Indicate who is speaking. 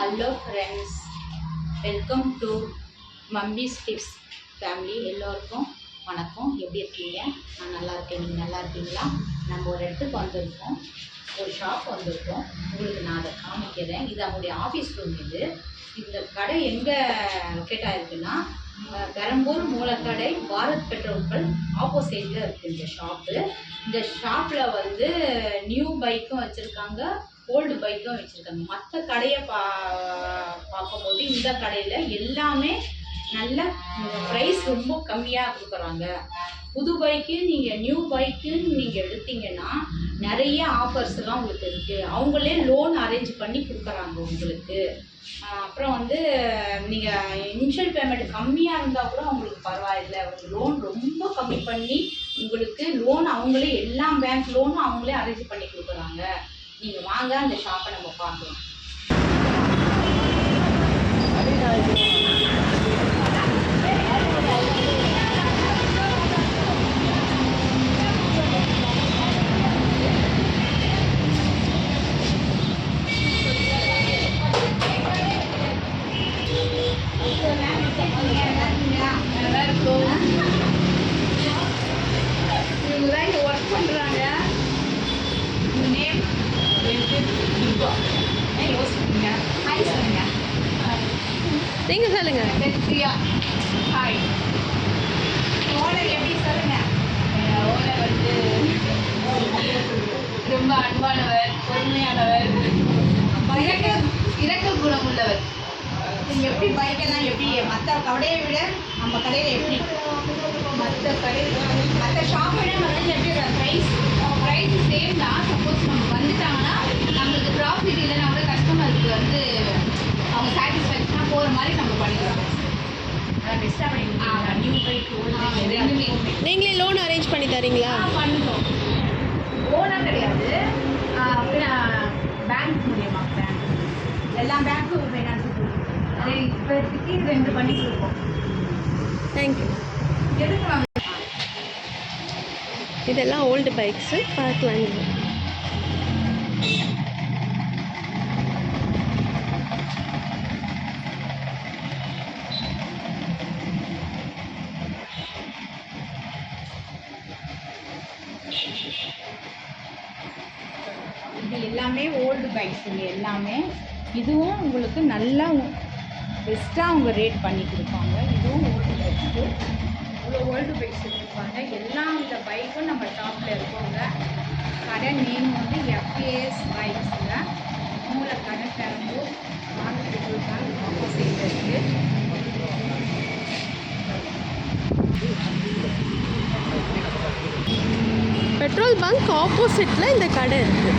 Speaker 1: Hello friends, welcome to mummy's tips family. எல்லோருக்கும் வணக்கம். எப்படி இருக்கீங்க? நான் நல்லா இருக்கேன். நீங்கள் நல்லா இருக்கீங்களா? நம்ம ஒரு இடத்துக்கு வந்திருக்கோம், ஒரு ஷாப் வந்திருக்கோம். உங்களுக்கு நான் அதை காமிக்கிறேன். இது அவங்களுடைய ஆஃபீஸ் ரூம். இந்த கடை எங்கே லொக்கேட் ஆகிருக்குன்னா, பெரம்பூர் மூலக்கடை பாரத் பெட்ரோல் பங்க் ஆப்போசிட்டில் இருக்குது இந்த ஷாப்பு. இந்த ஷாப்பில் வந்து நியூ பைக்கும் வச்சுருக்காங்க, ஓல்டு பைக்கும் வச்சுருக்காங்க. மற்ற கடையை பார்க்கும்போது இந்த கடையில் எல்லாமே நல்ல ப்ரைஸ் ரொம்ப கம்மியாக கொடுக்குறாங்க. புது பைக்கு நீங்கள் நியூ பைக்குன்னு நீங்கள் எடுத்தீங்கன்னா நிறைய ஆஃபர்ஸ்லாம் உங்களுக்கு இருக்குது. அவங்களே லோன் அரேஞ்ச் பண்ணி கொடுக்குறாங்க உங்களுக்கு. அப்புறம் வந்து நீங்கள் இனிஷியல் பேமெண்ட் கம்மியாக இருந்தால் கூட அவங்களுக்கு பரவாயில்லை. லோன் ரொம்ப கம்மி பண்ணி உங்களுக்கு லோன் அவங்களே, எல்லா பேங்க் லோனும் அவங்களே அரேஞ்ச் பண்ணி கொடுக்குறாங்க. நீங்கள் வாங்க, அந்த ஷாப்பை நம்ம பார்க்கலாம். இவங்க தான் இங்கே ஒர்க் பண்ணுறாங்க. நேம் யோசிப்பீங்க. ஹாய் சொல்லுங்க.
Speaker 2: நீங்கள் சொல்லுங்க.
Speaker 1: பிரியா. ஹாய். ஓனர் எப்படி சொல்லுங்க? ஓனர் வந்து ரொம்ப அன்பானவர், பொறுமையானவர், இறக்க குணம் உள்ளவர். நீங்கள் எப்படி பைக்கெல்லாம் எப்படி மற்ற கடையை விட நம்ம கடையில் எப்படி மற்ற ஷாப்பை விட வந்து எப்படி ப்ரைஸ் சேம் தான். சப்போஸ் நம்ம வந்துட்டாங்கன்னா நம்மளுக்கு ப்ராஃபிட் இல்லைன்னா கூட கஸ்டமருக்கு வந்து அவங்க சாட்டிஸ்ஃபேக்ஷனாக போகிற மாதிரி நம்ம பண்ணிக்கலாம். பெஸ்ட்டாக பண்ணிக்கலாம். நியூ பைக் ரெண்டுமே
Speaker 2: நீங்களே லோன் அரேஞ்ச் பண்ணி தரீங்களா?
Speaker 1: பண்ணுறோம். ஓனாக கிடையாது, பேங்க் மூலியமாக. பேங்க் எல்லா பேங்க்கும் ஃபைனான்ஸ் கொடுக்கும். அதே இப்போதைக்கு 2 பண்ணி கொடுப்போம்.
Speaker 2: தேங்க்யூ.
Speaker 1: எடுக்கலாம்.
Speaker 2: இதெல்லாம் ஓல்டு பைக்ஸு, பார்க்கலாம் நீங்கள்.
Speaker 1: இது எல்லாமே ஓல்டு பைக்ஸுங்க எல்லாமே. இதுவும் உங்களுக்கு நல்லா பெஸ்ட்டாக அவங்க ரேட் பண்ணி கொடுப்பாங்க. இதுவும் ஓல்டு பைக்ஸு. இவ்வளோ ஓல்டு பைக்ஸ் கொடுப்பாங்க. எல்லா இந்த பைக்கும் நம்ம ஷாப்பில் இருக்கோங்க. கடை நேம் வந்து எஃப்ஏஎஸ் பைக்ஸுங்க. மூலக்கடை பெரம்பூர் பாரத் பெட்ரோல் பங்க் ஆப்போசிட்டில் இருக்குது.
Speaker 2: பெட்ரோல் பங்க் ஆப்போசிட்டில் இந்த கடை இருக்குது.